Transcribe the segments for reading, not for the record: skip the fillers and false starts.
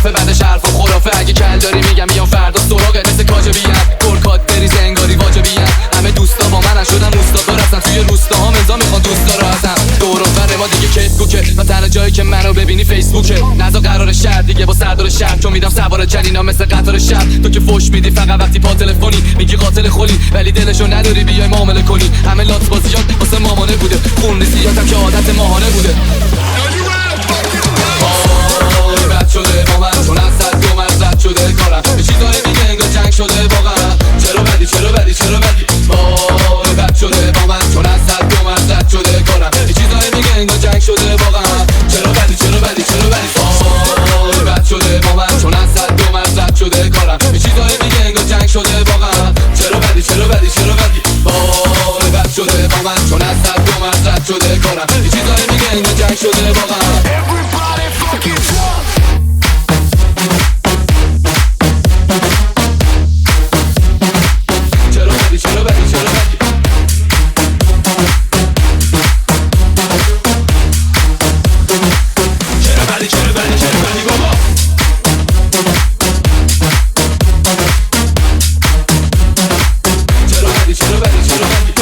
دفعه بعدش حرف و خرافه. اگه کل داری میگم بیام فردا سراغت، مثل کاجبیم گرکات بریز انگاری واجبیم. همه دوستا با منن شدن اوستادا، رفتن توی روستاها مزا میخوان دوستا رو ازم. دور و بر ما دیگه کیسبوکه و تنها جایی که منو ببینی فیسبوکه. نزا قرار شهر دیگه با سردار شهر، چون میدم سوار جنینا مثل قطار شب. تو که فوش میدی فقط وقتی پا تلفنی، میگی قاتل خلی ولی دلشو نداری بیای معامله کنی. همه لات بازیات واسه مامانه بوده، خون ریزیاتم که عادت ماهانه بوده. بد شده با من چون از صد دو من رد شده کارم. به چیزایی میگه انگار جنگ شده واقعا. چرا بدی چرا بدی چرا بدی؟ وای بد شده با من چون از صد دو من رد شده کارم. به چیزایی میگه انگار جنگ شده واقعا. چرا بدی چرا بدی چرا بدی؟ وای بد شده با من چون از صد دو من رد شده کارم. به چیزایی میگه انگار جنگ شده واقعا. چرا بدی چرا بدی چرا بدی؟ وای بد شده با من چون از صد دو من رد شده کارم. به چیزایی میگه انگار جنگ شده واقعا. Everybody fucking jump. چرا بدی چرا بدی چرا بدی؟ چرا بدی چرا بدی چرا بدی بابا؟ چرا بدی چرا بدی چرا بدی؟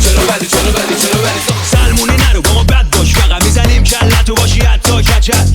چرا بدی چرا بدی چرا بدی؟ سلمونی نرو با ما بد باش، فقط میزنیم کلتو باشی حتی کچل.